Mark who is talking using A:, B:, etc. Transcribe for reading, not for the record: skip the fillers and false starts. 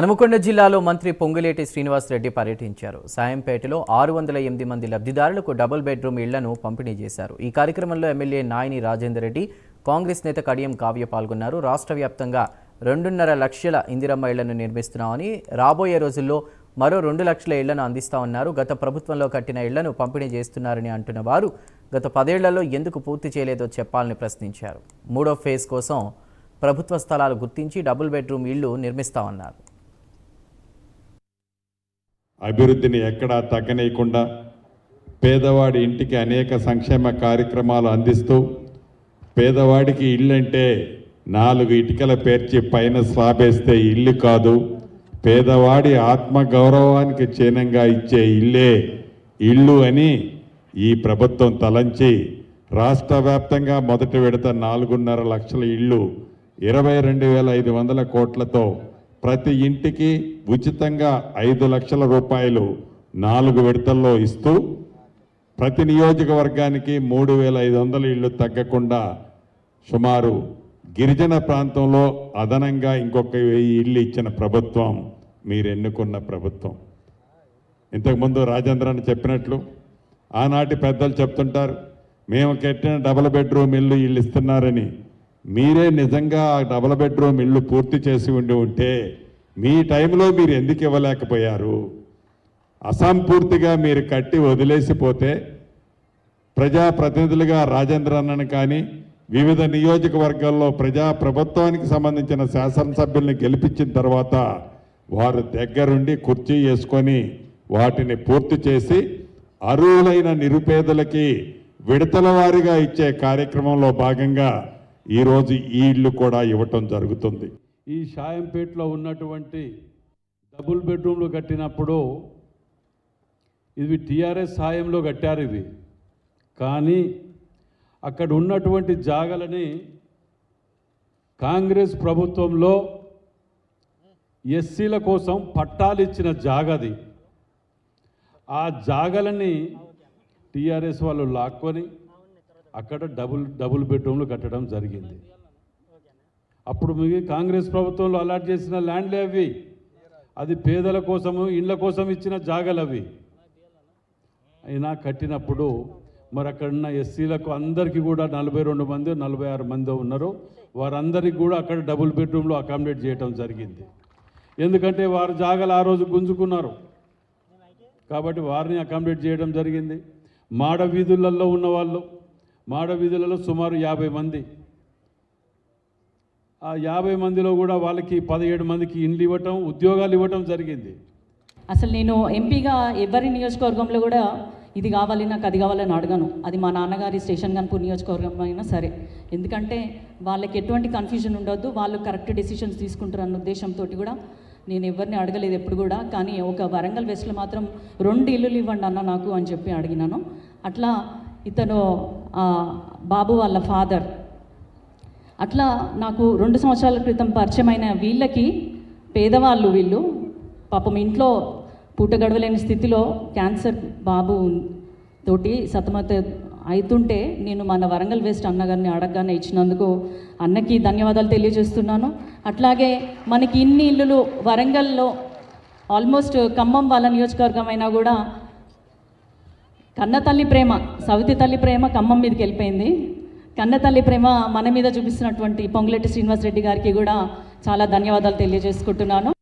A: హనుమకొండ జిల్లాలో మంత్రి పొంగులేటి శ్రీనివాసరెడ్డి పర్యటించారు. సాయంపేటలో 608 మంది లబ్ధిదారులకు డబుల్ బెడ్రూమ్ ఇళ్లను పంపిణీ చేశారు. ఈ కార్యక్రమంలో ఎమ్మెల్యే నాయని రాజేందర్ రెడ్డి, కాంగ్రెస్ నేత కడియం కావ్య పాల్గొన్నారు. రాష్ట్ర వ్యాప్తంగా 2.5 లక్షల ఇందిరమ్మ ఇళ్లను నిర్మిస్తున్నామని, రాబోయే రోజుల్లో మరో 2 లక్షల ఇళ్లను అందిస్తామన్నారు. గత ప్రభుత్వంలో కట్టిన ఇళ్లను పంపిణీ చేస్తున్నారని అంటున్న వారు గత 10 ఏళ్లలో ఎందుకు పూర్తి చేయలేదో చెప్పాలని ప్రశ్నించారు. 3వ ఫేజ్ కోసం ప్రభుత్వ స్థలాలు గుర్తించి డబుల్ బెడ్రూమ్ ఇళ్లు నిర్మిస్తామన్నారు.
B: అభివృద్ధిని ఎక్కడా తగ్గనీయకుండా పేదవాడి ఇంటికి అనేక సంక్షేమ కార్యక్రమాలు అందిస్తూ, పేదవాడికి ఇల్లంటే 4 ఇటుకల పేర్చి పైన స్లాబేస్తే ఇల్లు కాదు, పేదవాడి ఆత్మగౌరవానికి చిహ్నంగా ఇచ్చే ఇల్లే ఇల్లు అని ఈ ప్రభుత్వం తలంచి రాష్ట్ర వ్యాప్తంగా మొదటి విడత 4.5 లక్షల ఇళ్ళు 22,500 కోట్లతో ప్రతి ఇంటికి ఉచితంగా 5 లక్షల రూపాయలు 4 విడతల్లో ఇస్తూ, ప్రతి నియోజకవర్గానికి 3,500 ఇళ్ళు తగ్గకుండా సుమారు గిరిజన ప్రాంతంలో అదనంగా ఇంకొక 1000 ఇళ్ళు ఇచ్చిన ప్రభుత్వం మీరు ఎన్నుకున్న ప్రభుత్వం. ఇంతకుముందు రాజేంద్రని చెప్పినట్లు ఆనాటి పెద్దలు చెప్తుంటారు, మేము కట్టిన డబుల్ బెడ్రూమ్ ఇల్లు వీళ్ళు ఇస్తున్నారని. మీరే నిజంగా ఆ డబుల్ బెడ్రూమ్ ఇల్లు పూర్తి చేసి ఉంటే మీ టైంలో మీరు ఎందుకు ఇవ్వలేకపోయారు? అసంపూర్తిగా మీరు కట్టి వదిలేసిపోతే ప్రజాప్రతినిధులుగా రాజేంద్ర అన్నను కానీ, వివిధ నియోజకవర్గాల్లో ప్రభుత్వానికి సంబంధించిన శాసనసభ్యుల్ని గెలిపించిన తర్వాత వారు దగ్గరుండి కుర్చీ వేసుకొని వాటిని పూర్తి చేసి అర్హులైన నిరుపేదలకి విడతల వారీగా ఇచ్చే కార్యక్రమంలో భాగంగా ఈరోజు ఈ ఇల్లు కూడా ఇవ్వటం జరుగుతుంది.
C: ఈ షాయంపేటలో ఉన్నటువంటి డబుల్ బెడ్రూమ్లు కట్టినప్పుడు ఇవి టీఆర్ఎస్ సాయంలో కట్టారు ఇవి. కానీ అక్కడ ఉన్నటువంటి జాగలని కాంగ్రెస్ ప్రభుత్వంలో ఎస్సీల కోసం పట్టాలు ఇచ్చిన జాగది. ఆ జాగలని టీఆర్ఎస్ వాళ్ళు లాక్కొని అక్కడ డబుల్ బెడ్రూమ్లు కట్టడం జరిగింది. అప్పుడు కాంగ్రెస్ ప్రభుత్వంలో అలాట్ చేసిన ల్యాండ్లే అవి. అది పేదల కోసము, ఇళ్ల కోసం ఇచ్చిన జాగలు అవి. అయినా కట్టినప్పుడు మరి అక్కడున్న ఎస్సీలకు అందరికీ కూడా 42 మంది 46 మంది ఉన్నారు. వారందరికీ కూడా అక్కడ డబుల్ బెడ్రూమ్లో అకామిడేట్ చేయడం జరిగింది. ఎందుకంటే వారు జాగలు ఆ రోజు గుంజుకున్నారు కాబట్టి వారిని అకామిడేట్ చేయడం జరిగింది. మాడ వీధులలో ఉన్నవాళ్ళు, మాడ వీధులలో సుమారు 50 మంది. ఆ 50 మందిలో కూడా వాళ్ళకి 17 మందికి ఇండ్లు ఇవ్వటం, ఉద్యోగాలు ఇవ్వటం జరిగింది.
D: అసలు నేను ఎంపీగా ఎవరి నియోజకవర్గంలో కూడా ఇది కావాలి నాకు అది కావాలని అడగను. అది మా నాన్నగారి స్టేషన్ గన్పూర్ నియోజకవర్గం అయినా సరే. ఎందుకంటే వాళ్ళకి ఎటువంటి కన్ఫ్యూజన్ ఉండొద్దు, వాళ్ళు కరెక్ట్ డెసిషన్స్ తీసుకుంటారు అన్న ఉద్దేశంతో కూడా నేను ఎవరిని అడగలేదు ఎప్పుడు కూడా. కానీ ఒక వరంగల్ వెస్ట్లో మాత్రం 2 ఇల్లులు ఇవ్వండి అన్న నాకు అని చెప్పి అడిగినాను. అట్లా ఇతను బాబు వాళ్ళ ఫాదర్ అట్లా నాకు 2 సంవత్సరాల క్రితం పరిచయమైన వీళ్ళకి పేదవాళ్ళు, వీళ్ళు పాపం ఇంట్లో పూట గడవలేని స్థితిలో క్యాన్సర్ బాబు తోటి సతమత అవుతుంటే నేను మన వరంగల్ వెస్ట్ అన్నగారిని అడగగానే ఇచ్చినందుకు అన్నకి ధన్యవాదాలు తెలియజేస్తున్నాను. అట్లాగే మనకి ఇన్ని ఇల్లులు వరంగల్లో ఆల్మోస్ట్ ఖమ్మం వాళ్ళ నియోజకవర్గం అయినా కూడా కన్నతల్లి ప్రేమ, సవితి తల్లి ప్రేమ ఖమ్మం మీదకి వెళ్ళిపోయింది. కన్నతల్లి ప్రేమ మన మీద చూపిస్తున్నటువంటి పొంగులేటి శ్రీనివాసరెడ్డి గారికి కూడా చాలా ధన్యవాదాలు తెలియజేసుకుంటున్నాను.